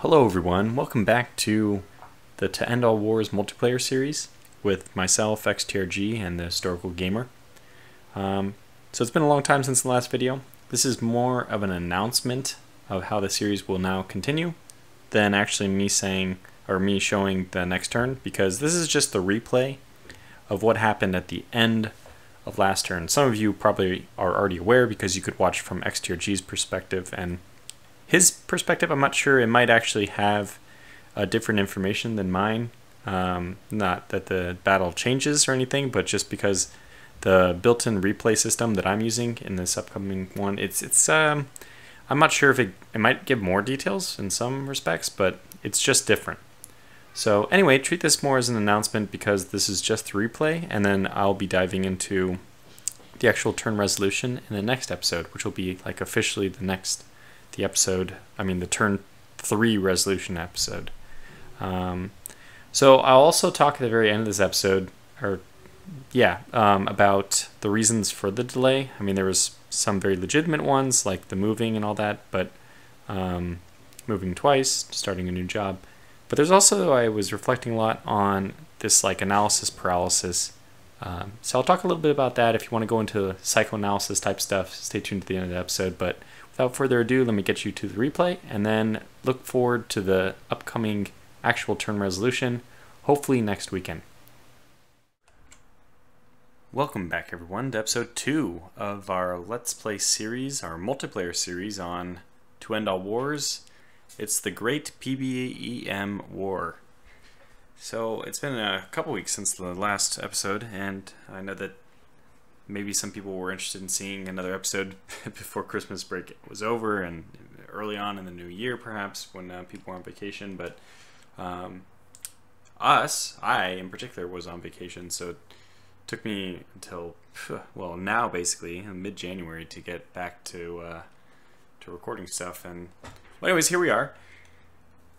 Hello everyone, welcome back to the To End All Wars multiplayer series with myself, XTRG, and the Historical Gamer. So it's been a long time since the last video. This is more of an announcement of how the series will now continue than actually me saying, or me showing the next turn, because this is just the replay of what happened at the end of last turn. Some of you probably are already aware because you could watch from XTRG's perspective, and his perspective, I'm not sure, it might actually have different information than mine. Not that the battle changes or anything, but just because the built-in replay system that I'm using in this upcoming one, I'm not sure if it might give more details in some respects, but it's just different. So anyway, treat this more as an announcement because this is just the replay, and then I'll be diving into the actual turn resolution in the next episode, which will be like officially the turn 3 resolution episode. So I'll also talk at the very end of this episode, about the reasons for the delay. I mean, there was some very legitimate ones, like the moving and all that, but moving twice, starting a new job. But there's also, I was reflecting a lot on this like analysis paralysis. So I'll talk a little bit about that. If you want to go into psychoanalysis type stuff, stay tuned to the end of the episode. But without further ado, let me get you to the replay and then look forward to the upcoming actual turn resolution, hopefully next weekend. Welcome back everyone to episode 2 of our Let's Play series, our multiplayer series on To End All Wars. It's the Great PBEM War. So it's been a couple weeks since the last episode, and I know that maybe some people were interested in seeing another episode before Christmas break was over and early on in the new year, perhaps, when people were on vacation. But I in particular was on vacation, so it took me until, well, now basically, mid-January to get back to recording stuff. And well, anyways, here we are.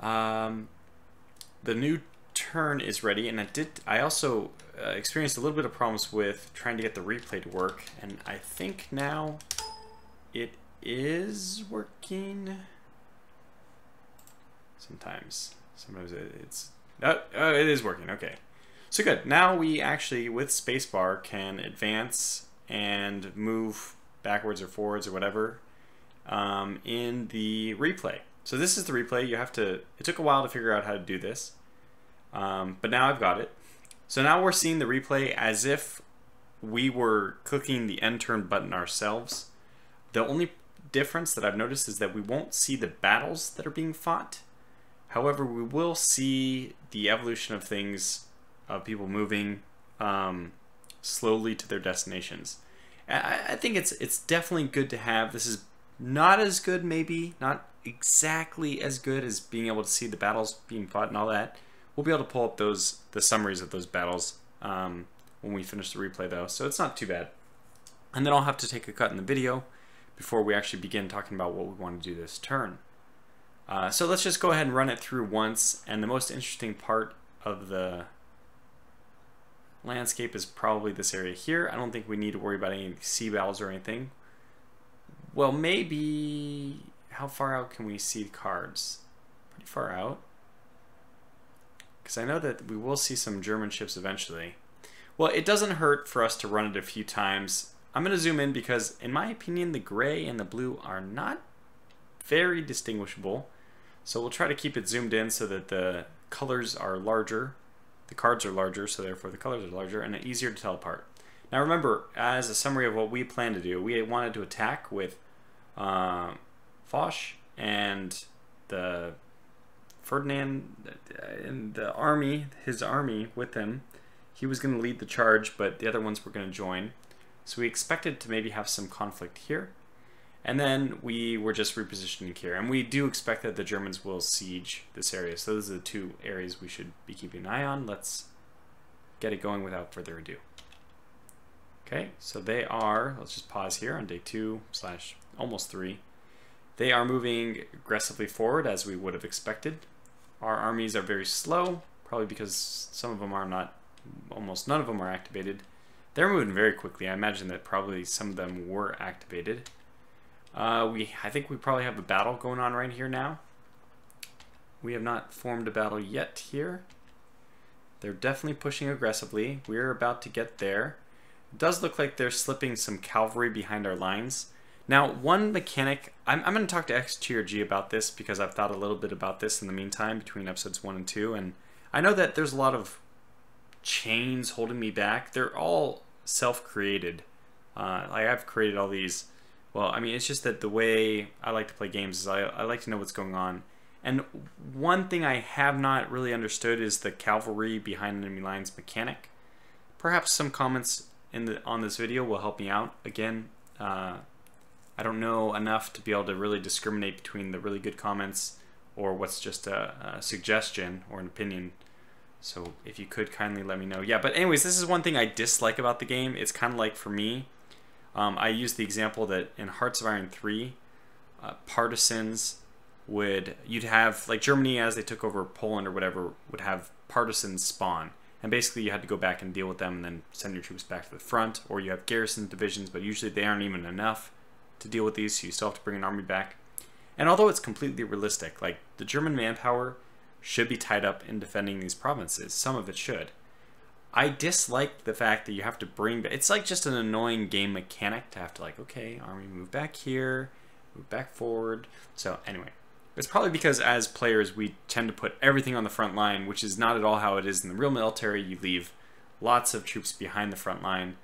The new turn is ready, and I also experienced a little bit of problems with trying to get the replay to work, and I think now it is working. Sometimes it is working. Okay, so good. Now we actually, with spacebar, can advance and move backwards or forwards or whatever in the replay. So this is the replay. It took a while to figure out how to do this, but now I've got it. So now we're seeing the replay as if we were clicking the end turn button ourselves. The only difference that I've noticed is that we won't see the battles that are being fought. However, we will see the evolution of things, of people moving slowly to their destinations. I think it's definitely good to have. This is not as good, maybe, not exactly as good as being able to see the battles being fought and all that. We'll be able to pull up the summaries of those battles when we finish the replay, though, so it's not too bad. And then I'll have to take a cut in the video before we actually begin talking about what we want to do this turn. So let's just go ahead and run it through once, and the most interesting part of the landscape is probably this area here. I don't think we need to worry about any sea battles or anything. Well, maybe... How far out can we see the cards? Pretty far out. Because I know that we will see some German ships eventually. Well, it doesn't hurt for us to run it a few times. I'm going to zoom in because, in my opinion, the gray and the blue are not very distinguishable. So we'll try to keep it zoomed in so that the colors are larger. The cards are larger, so therefore the colors are larger, and easier to tell apart. Now remember, as a summary of what we plan to do, we wanted to attack with Foch and the Ferdinand and the army, his army with him. He was going to lead the charge, but the other ones were going to join. So we expected to maybe have some conflict here. And then we were just repositioning here. And we do expect that the Germans will siege this area. So those are the two areas we should be keeping an eye on. Let's get it going without further ado. Okay, so they are, let's just pause here on day 2/almost 3. They are moving aggressively forward as we would have expected. Our armies are very slow, probably because some of them are not, almost none of them are activated. They're moving very quickly. I imagine that probably some of them were activated. I think we probably have a battle going on right here now. we have not formed a battle yet here. They're definitely pushing aggressively. We're about to get there. It does look like they're slipping some cavalry behind our lines. Now, one mechanic, I'm going to talk to XTRG about this because I've thought a little bit about this in the meantime between episodes 1 and 2, and I know that there's a lot of chains holding me back. They're all self-created. I've created all these. Well, I mean, it's just that the way I like to play games is I like to know what's going on. And one thing I have not really understood is the cavalry behind enemy lines mechanic. Perhaps some comments on this video will help me out. Again, I don't know enough to be able to really discriminate between the really good comments or what's just a suggestion or an opinion. So if you could kindly let me know. Yeah, but anyways, this is one thing I dislike about the game. It's kind of like, for me, I use the example that in Hearts of Iron 3, partisans you'd have, like Germany as they took over Poland or whatever, would have partisans spawn. And basically you had to go back and deal with them and then send your troops back to the front. Or you have garrison divisions, but usually they aren't even enough to deal with these, so you still have to bring an army back. And although it's completely realistic, like the German manpower should be tied up in defending these provinces. Some of it should. I dislike the fact that you have to bring back, it's like just an annoying game mechanic to have to, like, okay, army move back here, move back forward. So anyway, it's probably because as players we tend to put everything on the front line, which is not at all how it is in the real military. You leave lots of troops behind the front line,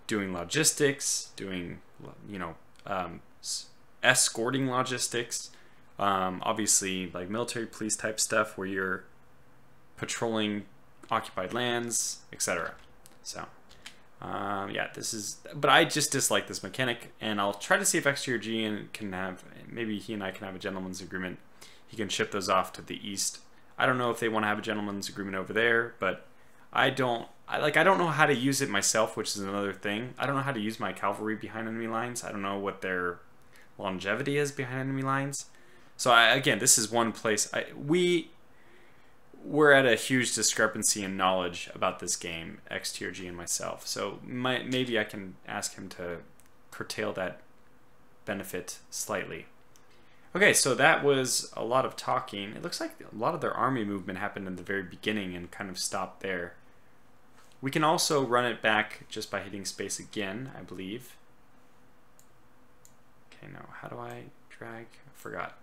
doing logistics, doing, you know, escorting logistics, obviously like military police type stuff where you're patrolling occupied lands, etc. So yeah, this is, but I just dislike this mechanic, and I'll try to see if XTRG can have, maybe he and I can have a gentleman's agreement. He can ship those off to the east. I don't know if they want to have a gentleman's agreement over there, but I don't know how to use it myself, which is another thing. I don't know how to use my cavalry behind enemy lines. I don't know what their longevity is behind enemy lines. So again, this is one place we're at a huge discrepancy in knowledge about this game, XTRG and myself. So maybe I can ask him to curtail that benefit slightly. Okay, so that was a lot of talking. It looks like a lot of their army movement happened in the very beginning and kind of stopped there. We can also run it back just by hitting space again, I believe. Okay, now how do I drag? I forgot.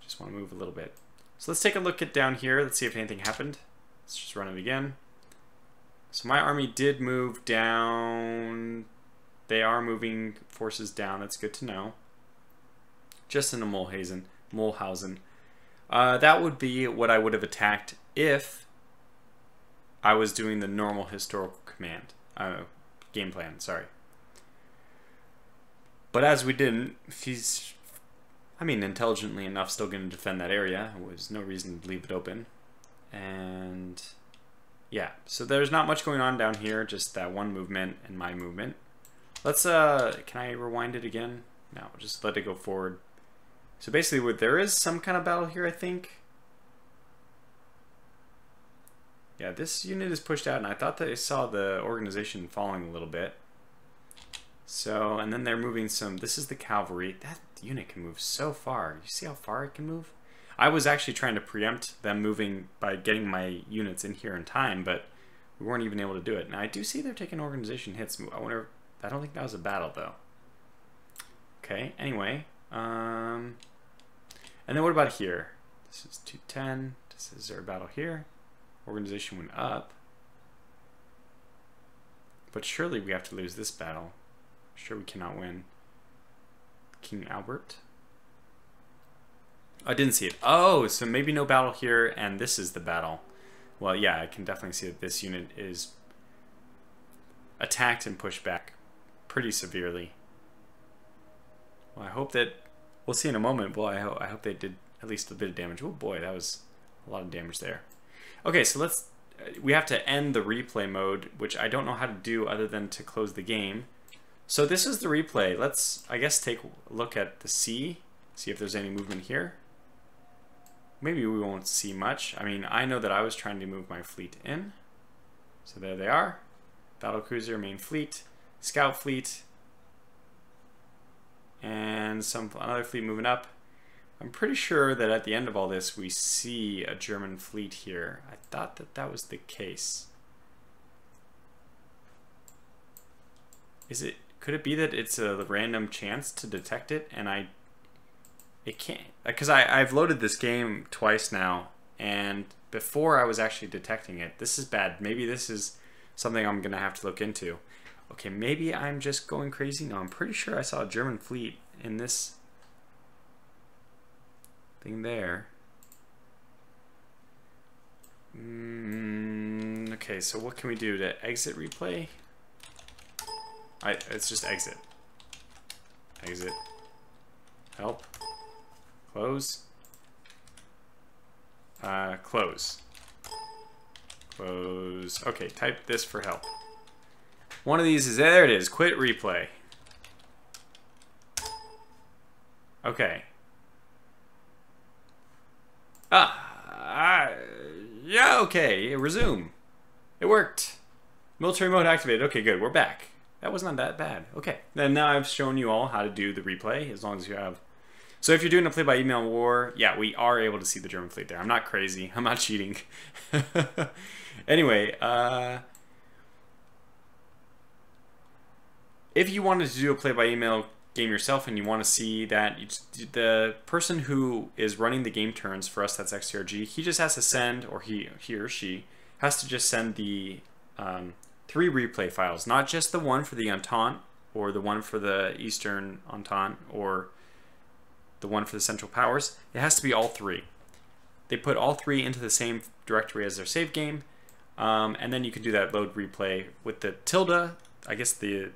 Just want to move a little bit. So let's take a look at down here. Let's see if anything happened. Let's just run it again. So my army did move down. They are moving forces down. That's good to know. Just into Mulhausen. That would be what I would have attacked if I was doing the normal historical command. Game plan, sorry. But as we didn't, he's, I mean, intelligently enough, still going to defend that area. There was no reason to leave it open. And yeah, so there's not much going on down here, just that one movement and my movement. Let's, can I rewind it again? No, just let it go forward. So basically, there is some kind of battle here, I think. Yeah, this unit is pushed out, and I thought that I saw the organization falling a little bit. So, and then they're moving some, this is the cavalry. That unit can move so far. You see how far it can move? I was actually trying to preempt them moving by getting my units in here in time, but we weren't even able to do it. Now, I do see they're taking organization hits. I wonder, I don't think that was a battle, though. Okay, anyway. And then what about here? This is 210. Is there a battle here? Organization went up. But surely we have to lose this battle. Sure, we cannot win. King Albert. I didn't see it. Oh, so maybe no battle here, and this is the battle. Well, yeah, I can definitely see that this unit is attacked and pushed back pretty severely. Well, I hope that, we'll see in a moment. Well, I hope they did at least a bit of damage. Oh boy, that was a lot of damage there. Okay, so we have to end the replay mode, which I don't know how to do other than to close the game. So this is the replay. Let's, I guess, take a look at the sea, see if there's any movement here. Maybe we won't see much. I mean, I know that I was trying to move my fleet in. So there they are. Battlecruiser, main fleet, scout fleet, and another fleet moving up. I'm pretty sure that at the end of all this we see a German fleet here. I thought that that was the case. Is it? Could it be that it's a random chance to detect it and it can't? Because I've loaded this game twice now, and before I was actually detecting it. This is bad. Maybe this is something I'm gonna have to look into. Okay, maybe I'm just going crazy. No, I'm pretty sure I saw a German fleet in this thing there. Okay, so what can we do to exit replay? It's just exit. Exit. Help. Close. Close. Close. Okay, type this for help. One of these is, there it is, quit replay. Okay. Yeah, okay, resume. It worked. Military mode activated. Okay, good, we're back. That was not that bad. Okay, then now I've shown you all how to do the replay, as long as you have. So if you're doing a play-by-email war, yeah, we are able to see the German fleet there. I'm not crazy. I'm not cheating. Anyway, if you wanted to do a play-by-email game yourself and you want to see that the person who is running the game turns, for us that's XTRG, he just has to send, or he or she has to just send the 3 replay files, not just the one for the Entente or the one for the Eastern Entente or the one for the Central Powers. It has to be all 3. They put all 3 into the same directory as their save game, and then you can do that load replay with the tilde, I guess the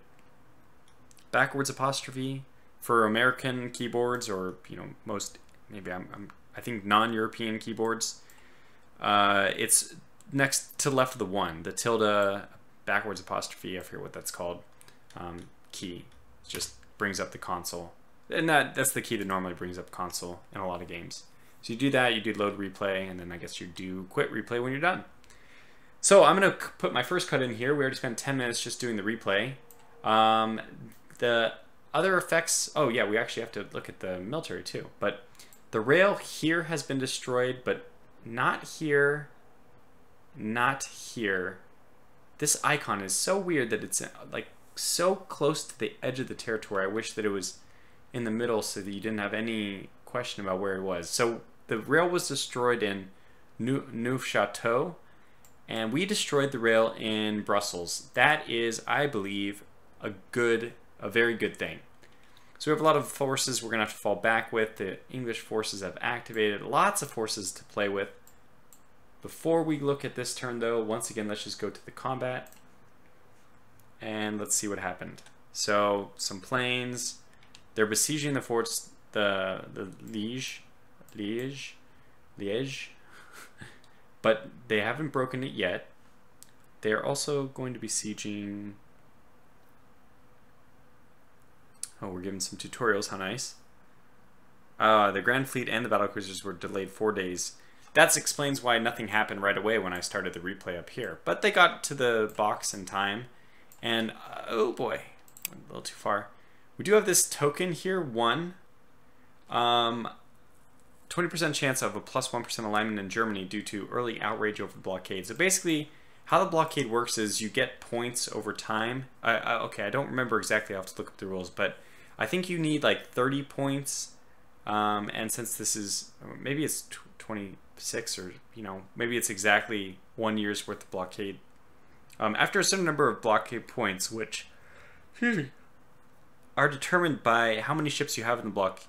backwards apostrophe for American keyboards, or most, maybe I think non-European keyboards. It's next to the left of the 1, the tilde backwards apostrophe, I forget what that's called, key. It just brings up the console. And that's the key that normally brings up console in a lot of games. So you do that, you do load replay, and then I guess you do quit replay when you're done. So I'm going to put my first cut in here. We already spent 10 minutes just doing the replay. The other effects, oh yeah, we actually have to look at the military too. But the rail here has been destroyed, but not here, not here. This icon is so weird that it's like so close to the edge of the territory. I wish that it was in the middle so that you didn't have any question about where it was. So the rail was destroyed in Neufchâteau, and we destroyed the rail in Brussels. That is, I believe, a very good thing. So we have a lot of forces we're going to have to fall back with. The English forces have activated. Lots of forces to play with. Before we look at this turn, though, once again, let's just go to the combat. And let's see what happened. So, some planes. They're besieging the forts, the Liège. But they haven't broken it yet. They're also going to be sieging... Oh, we're given some tutorials, how nice. The Grand Fleet and the battlecruisers were delayed 4 days. That explains why nothing happened right away when I started the replay up here. But they got to the box in time. And, oh boy, went a little too far. We do have this token here, 1. 20% chance of a +1% alignment in Germany due to early outrage over the blockade. So basically, how the blockade works is you get points over time. Okay, I don't remember exactly. I'll have to look up the rules, but I think you need like 30 points. And since this is, maybe it's 26, or maybe it's exactly 1 year's worth of blockade. After a certain number of blockade points, which are determined by how many ships you have in the block,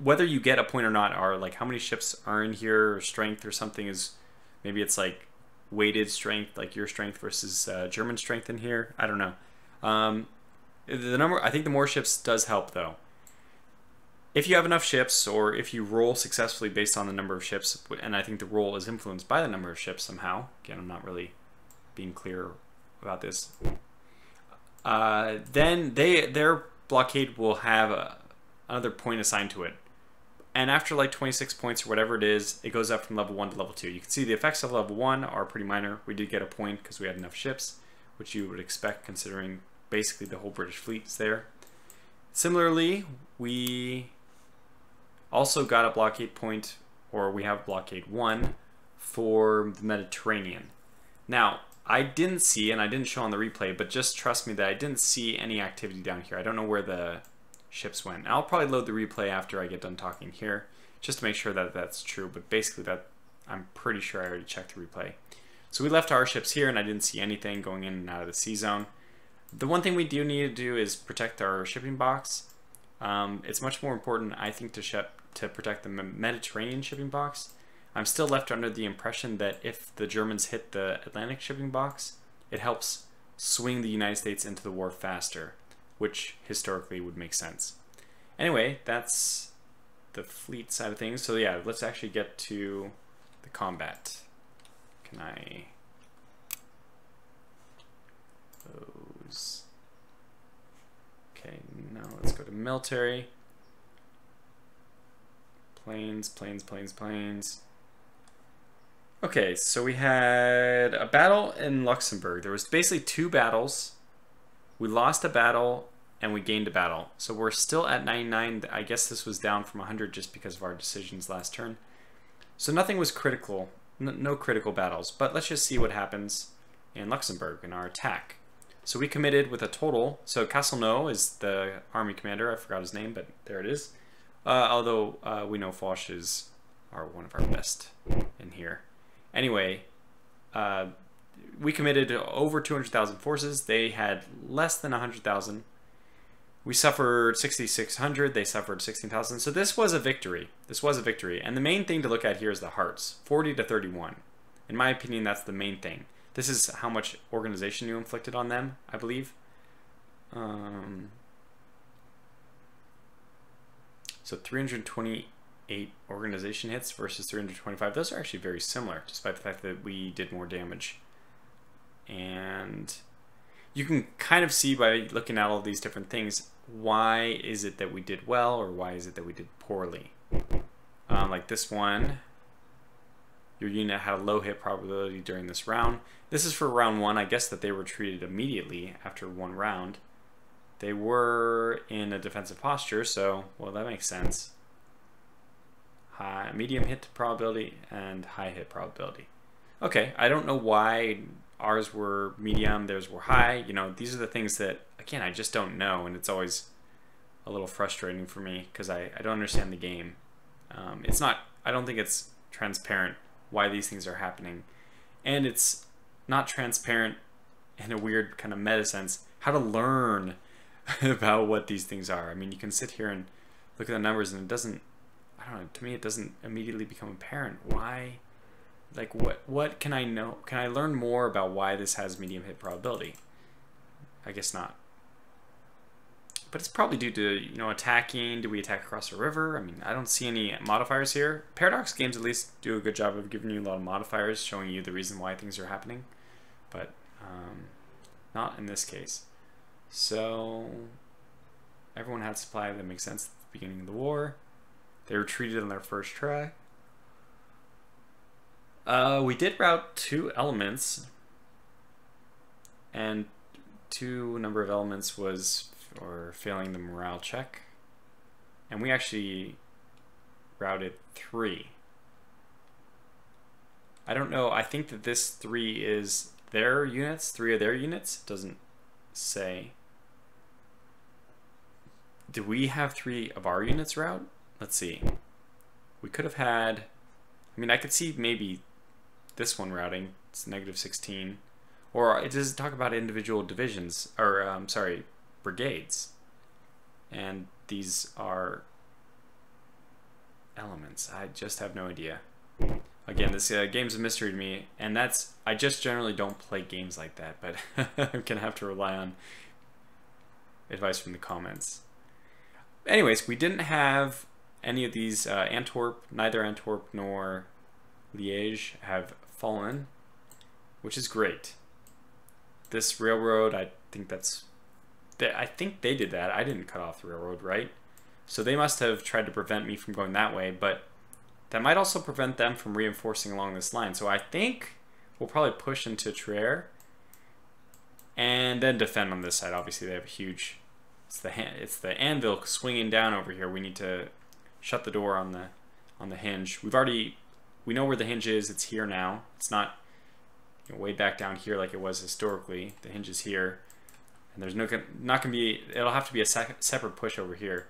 whether you get a point or not, are like how many ships are in here, or strength or something is, maybe it's like weighted strength, like your strength versus German strength in here. I don't know. The number, I think the more ships does help though. If you have enough ships, or if you roll successfully based on the number of ships, and I think the roll is influenced by the number of ships somehow. Again, I'm not really being clear about this. Then their blockade will have another point assigned to it. And after like 26 points or whatever it is, it goes up from level 1 to level 2. You can see the effects of level 1 are pretty minor. We did get a point because we had enough ships, which you would expect considering basically the whole British fleet is there. Similarly, we Also got a blockade point, or we have blockade 1 for the Mediterranean. Now, I didn't see, and I didn't show on the replay, but just trust me that I didn't see any activity down here. I don't know where the ships went. I'll probably load the replay after I get done talking here, just to make sure that that's true, but basically that I'm pretty sure I already checked the replay. So we left our ships here, and I didn't see anything going in and out of the sea zone. The one thing we do need to do is protect our shipping box. It's much more important, I think, to protect the Mediterranean shipping box. I'm still left under the impression that if the Germans hit the Atlantic shipping box, it helps swing the United States into the war faster, which historically would make sense. Anyway, that's the fleet side of things. So yeah, let's actually get to the combat. Can I... those... Okay, now let's go to military. Planes, planes, planes, planes. Okay, so we had a battle in Luxembourg. There was basically 2 battles. We lost a battle and we gained a battle. So we're still at 99. I guess this was down from 100 just because of our decisions last turn. So nothing was critical, no critical battles. But let's just see what happens in Luxembourg in our attack. So we committed with a total. So Castelnau is the army commander. I forgot his name, but there it is. Although we know Foch is one of our best in here. Anyway, we committed over 200,000 forces. They had less than 100,000. We suffered 6,600. They suffered 16,000. So this was a victory. This was a victory. And the main thing to look at here is the hearts, 40 to 31. In my opinion, that's the main thing. This is how much organization you inflicted on them, I believe. So 328 organization hits versus 325. Those are actually very similar, despite the fact that we did more damage. And you can kind of see by looking at all these different things, why is it that we did well or why is it that we did poorly. Like this one, your unit had a low hit probability during this round. This is for round 1. I guess that they were treated immediately after 1 round. They were in a defensive posture, so, well, that makes sense. High, medium hit probability and high hit probability. Okay, I don't know why ours were medium, theirs were high. You know, these are the things that, again, I just don't know, and it's always a little frustrating for me because I don't understand the game. It's not, I don't think it's transparent why these things are happening. And it's not transparent in a weird kind of meta sense how to learn about what these things are. I mean, you can sit here and look at the numbers and it doesn't, I don't know, to me it doesn't immediately become apparent. Why? Like what can I know? Can I learn more about why this has medium hit probability? I guess not. But it's probably due to, you know, attacking. Do we attack across a river? I mean, I don't see any modifiers here. Paradox games at least do a good job of giving you a lot of modifiers, showing you the reason why things are happening. But not in this case. So everyone had supply that makes sense at the beginning of the war. They retreated on their first try. We did route 2 elements, and 2 number of elements was for failing the morale check, and we actually routed 3. I don't know, I think that this 3 is their units, 3 of their units. It doesn't say. Do we have 3 of our units route? Let's see. We could have had, I mean, I could see maybe this one routing. It's -16. Or it does talk about individual divisions, or sorry, brigades. And these are elements. I just have no idea. Again, this game's a mystery to me, and that's, I just generally don't play games like that, but I'm gonna have to rely on advice from the comments. Anyways, we didn't have any of these, neither Antwerp nor Liège have fallen, which is great. This railroad, I think they did that. I didn't cut off the railroad, right? So they must have tried to prevent me from going that way, but that might also prevent them from reinforcing along this line. So I think we'll probably push into Trier and then defend on this side. Obviously, they have a huge, it's the anvil swinging down over here. We need to shut the door on the hinge. We know where the hinge is. It's here now. It's not, you know, way back down here like it was historically. The hinge is here, and there's not gonna be. It'll have to be a separate push over here.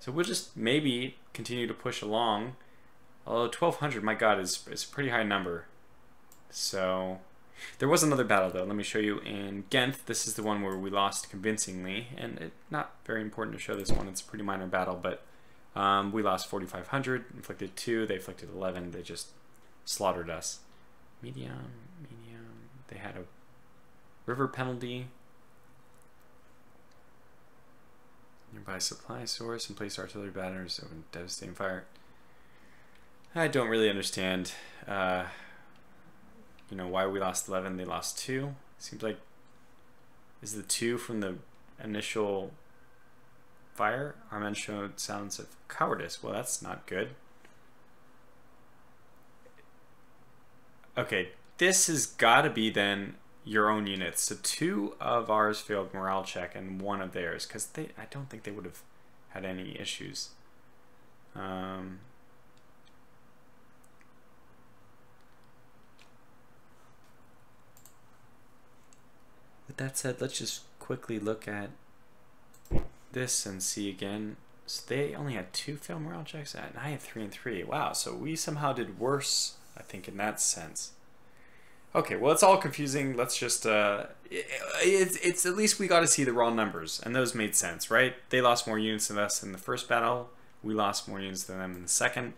So we'll just maybe continue to push along. Although 1200, my God, is a pretty high number. So there was another battle though. Let me show you in Ghent. This is the one where we lost convincingly, and it's not very important to show this one. It's a pretty minor battle, but we lost 4,500, inflicted 2, they inflicted 11. They just slaughtered us. Medium. They had a river penalty. Nearby supply source and place artillery batteries over devastating fire. I don't really understand, you know, why we lost 11. They lost 2. Seems like, is the 2 from the initial fire? Our men showed sounds of cowardice. Well, that's not good. Okay, this has got to be then your own units. So 2 of ours failed morale check and 1 of theirs, because I don't think they would have had any issues. With that said, let's just quickly look at this and see again. So they only had 2 failed morale checks, and I had 3 and 3. Wow, so we somehow did worse, I think, in that sense. Okay, well, it's all confusing. Let's just, it's at least we got to see the raw numbers, and those made sense, right? They lost more units than us in the first battle. We lost more units than them in the second.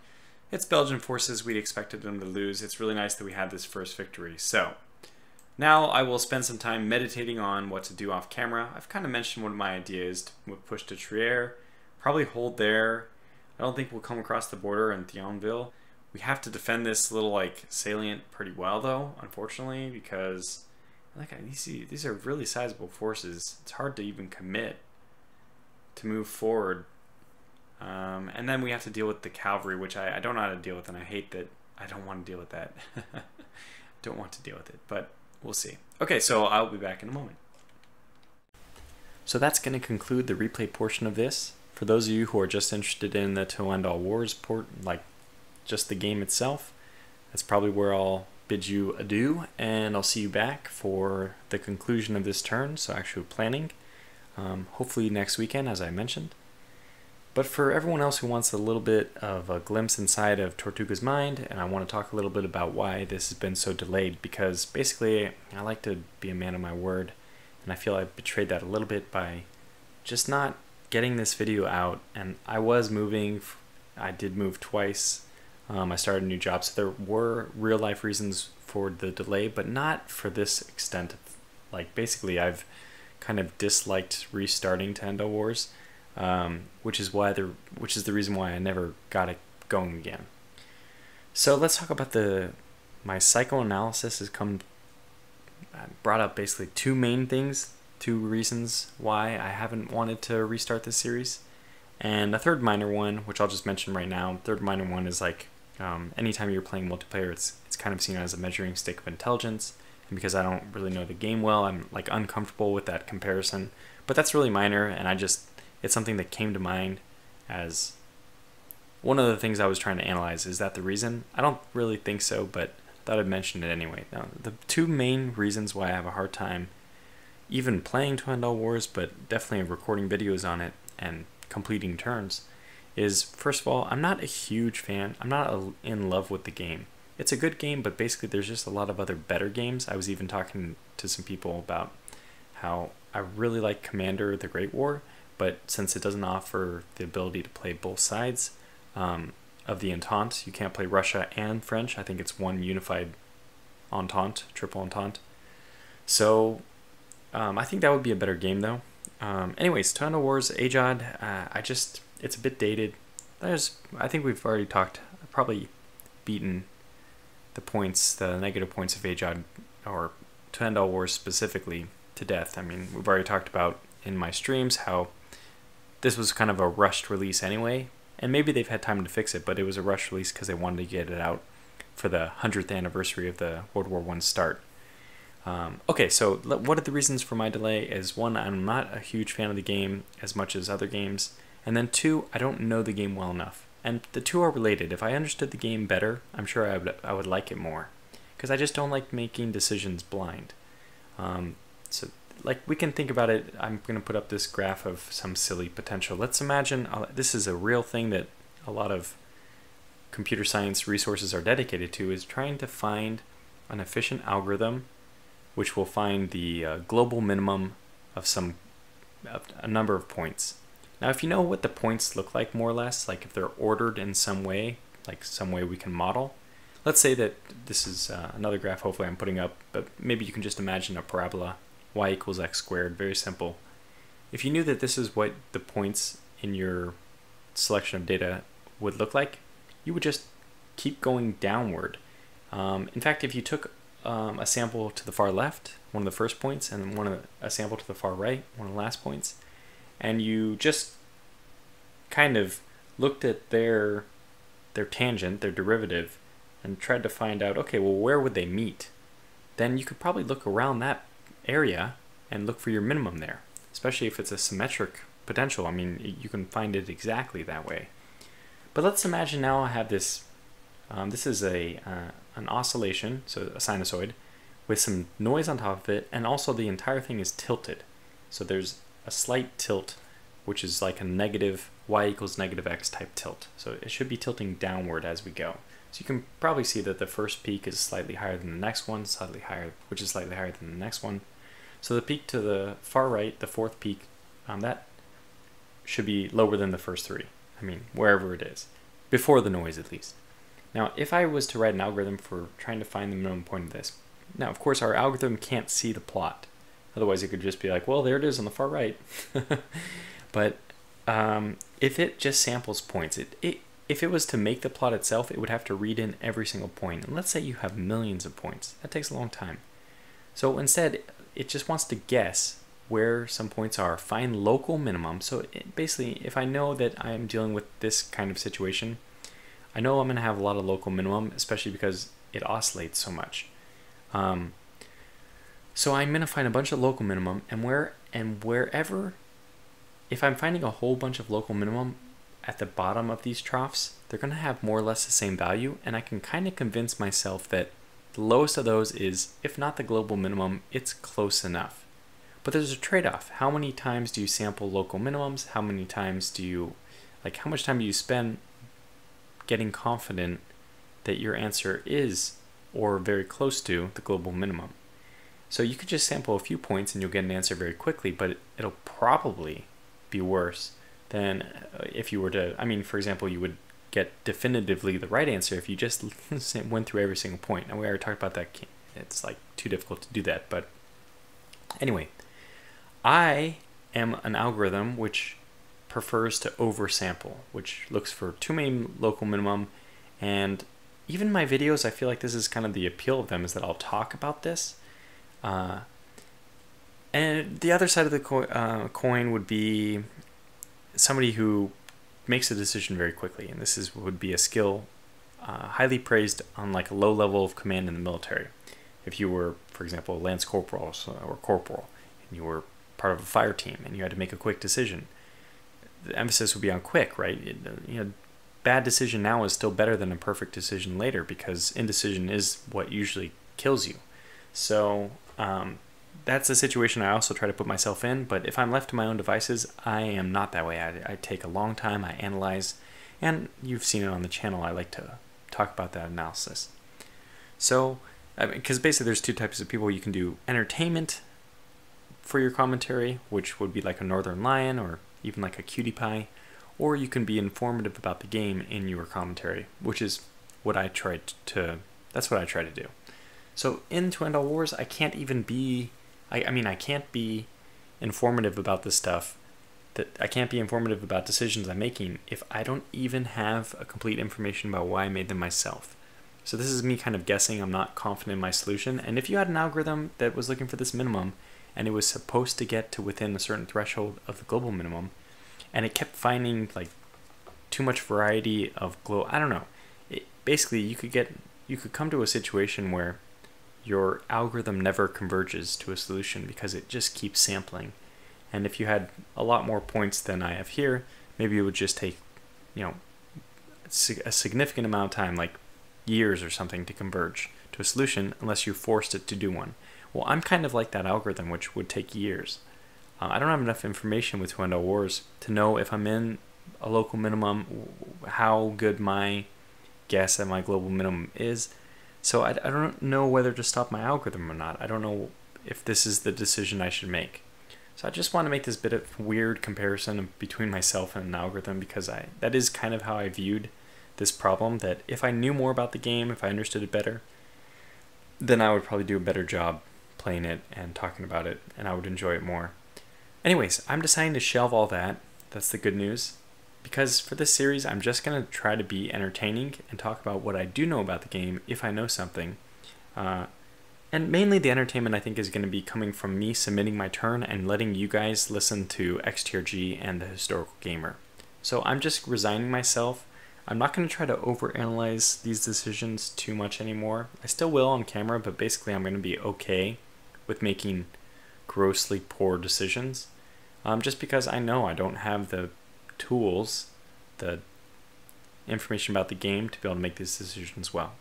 It's Belgian forces. We'd expected them to lose. It's really nice that we had this first victory. So now I will spend some time meditating on what to do off camera. I've kind of mentioned one of my ideas to push to Trier, probably hold there. I don't think we'll come across the border in Thionville. We have to defend this little like salient pretty well though, unfortunately, because like these are really sizable forces. It's hard to even commit to move forward. And then we have to deal with the cavalry, which I don't know how to deal with, and I hate that I don't want to deal with that. Don't want to deal with it, but we'll see. Okay, so I'll be back in a moment. So that's going to conclude the replay portion of this. For those of you who are just interested in the To End All Wars like just the game itself, that's probably where I'll bid you adieu, and I'll see you back for the conclusion of this turn, so actual planning, hopefully next weekend, as I mentioned. But for everyone else who wants a little bit of a glimpse inside of Tortuga's mind, and I want to talk a little bit about why this has been so delayed, because basically I like to be a man of my word, and I feel I betrayed that a little bit by just not getting this video out. And I was moving, I did move twice, I started a new job, so there were real life reasons for the delay, but not for this extent. Like basically I've kind of disliked restarting To End All Wars, which is the reason why I never got it going again. So let's talk about my psychoanalysis has brought up basically 2 main things, 2 reasons why I haven't wanted to restart this series, and a third minor one, which I'll just mention right now. Third minor one is like anytime you're playing multiplayer, it's kind of seen as a measuring stick of intelligence, and because I don't really know the game well, I'm like uncomfortable with that comparison. But that's really minor, and it's something that came to mind as one of the things I was trying to analyze. Is that the reason? I don't really think so, but I thought I'd mention it anyway. Now, the 2 main reasons why I have a hard time even playing To End All Wars, but definitely recording videos on it and completing turns, is first of all, I'm not a huge fan. I'm not in love with the game. It's a good game, but basically there's just a lot of other better games. I was even talking to some people about how I really like Commander the Great War, but since it doesn't offer the ability to play both sides of the Entente, you can't play Russia and French. I think it's one unified Entente, triple Entente. So I think that would be a better game though. Anyways, To End All Wars, Ageod, it's a bit dated. I think we've already probably beaten the negative points of Ageod, or To End All Wars specifically, to death. I mean, we've already talked about in my streams how this was kind of a rushed release anyway, and maybe they've had time to fix it, but it was a rushed release because they wanted to get it out for the 100th anniversary of the World War I start. Okay, so what are the reasons for my delay? Is 1, I'm not a huge fan of the game as much as other games, and then 2, I don't know the game well enough. And the two are related. If I understood the game better, I'm sure I would like it more, because I just don't like making decisions blind. So like we can think about it. I'm going to put up this graph of some silly potential. Let's imagine this is a real thing that a lot of computer science resources are dedicated to, is trying to find an efficient algorithm which will find the global minimum of a number of points. Now, if you know what the points look like, more or less, like if they're ordered in some way, like some way we can model. Let's say that this is another graph, hopefully I'm putting up, but maybe you can just imagine a parabola, y equals x squared, very simple. If you knew that this is what the points in your selection of data would look like, you would just keep going downward. In fact, if you took a sample to the far left, one of the first points, and a sample to the far right, one of the last points, and you just kind of looked at their tangent, their derivative, and tried to find out, okay, well, where would they meet? Then you could probably look around that area and look for your minimum there, especially if it's a symmetric potential. I mean, you can find it exactly that way. But let's imagine now I have this, this is an oscillation, so a sinusoid, with some noise on top of it, and also the entire thing is tilted. So there's a slight tilt, which is like a negative y equals negative x type tilt. So it should be tilting downward as we go. So you can probably see that the first peak is slightly higher than the next one, which is slightly higher than the next one. So the peak to the far right, the fourth peak, that should be lower than the first three. I mean, wherever it is, before the noise at least. Now, if I was to write an algorithm for trying to find the minimum point of this, now of course our algorithm can't see the plot. Otherwise it could just be like, well, there it is on the far right. But if it just samples points, if it was to make the plot itself, it would have to read in every single point. And let's say you have millions of points. That takes a long time. So instead, it just wants to guess where some points are, find local minimum. So basically, if I know that I'm dealing with this kind of situation, I know I'm going to have a lot of local minimum, especially because it oscillates so much. So I'm going to find a bunch of local minimum, and wherever, if I'm finding a whole bunch of local minimum at the bottom of these troughs, they're going to have more or less the same value, and I can kind of convince myself that the lowest of those is, if not the global minimum, it's close enough. But there's a trade-off. How many times do you sample local minimums? How many times do you, how much time do you spend getting confident that your answer is, or very close to, the global minimum? So you could just sample a few points and you'll get an answer very quickly, but it'll probably be worse than if you were to, I mean, for example, you would get definitively the right answer if you just went through every single point. And we already talked about that. It's like too difficult to do that. But anyway, I am an algorithm which prefers to oversample, which looks for too many local minimum. And even my videos, I feel like this is kind of the appeal of them, is that I'll talk about this. And the other side of the coin would be somebody who makes a decision very quickly, and this would be a skill highly praised on like a low level of command in the military. If you were, for example, a lance corporal or corporal, and you were part of a fire team, and you had to make a quick decision, the emphasis would be on quick, right? Bad decision now is still better than a perfect decision later, because indecision is what usually kills you. So that's a situation I also try to put myself in, but if I'm left to my own devices, I am not that way. I take a long time, I analyze, and you've seen it on the channel, I like to talk about that analysis. So, because basically there's two types of people. You can do entertainment for your commentary, which would be like a Northern Lion or even like a Cutie Pie, or you can be informative about the game in your commentary, which is what I try to, that's what I try to do. So in To End All Wars, I can't even be, I can't be informative about this stuff, I can't be informative about decisions I'm making if I don't even have a complete information about why I made them myself. So this is me kind of guessing. I'm not confident in my solution. And if you had an algorithm that was looking for this minimum, and it was supposed to get to within a certain threshold of the global minimum, and it kept finding like too much variety of I don't know. Basically, you could come to a situation where your algorithm never converges to a solution because it just keeps sampling. And if you had a lot more points than I have here, maybe it would just take, a significant amount of time, like years or something, to converge to a solution unless you forced it to do one. Well, I'm kind of like that algorithm, which would take years. I don't have enough information with 2.0 wars to know if I'm in a local minimum, how good my guess at my global minimum is. So I don't know whether to stop my algorithm or not. I don't know if this is the decision I should make. So I just want to make this bit of weird comparison between myself and an algorithm, because that is kind of how I viewed this problem, that if I knew more about the game, if I understood it better, then I would probably do a better job playing it and talking about it, and I would enjoy it more. Anyways, I'm deciding to shelve all that. That's the good news. Because for this series, I'm just going to try to be entertaining and talk about what I do know about the game if I know something. And mainly the entertainment, I think, is going to be coming from me submitting my turn and letting you guys listen to XTRG and the Historical Gamer. So I'm just resigning myself. I'm not going to try to overanalyze these decisions too much anymore. I still will on camera, but basically I'm going to be okay with making grossly poor decisions, just because I know I don't have the tools, the information about the game to be able to make these decisions well.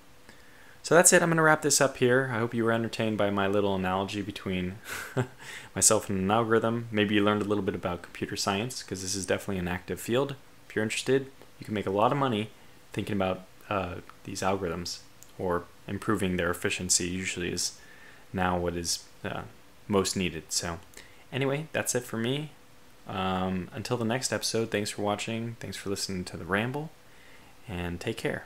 So that's it. I'm going to wrap this up here. I hope you were entertained by my little analogy between myself and an algorithm. Maybe you learned a little bit about computer science, because this is definitely an active field. If you're interested, you can make a lot of money thinking about these algorithms, or improving their efficiency usually is now what is most needed. So anyway, that's it for me. Until the next episode, thanks for watching, thanks for listening to the ramble, and take care.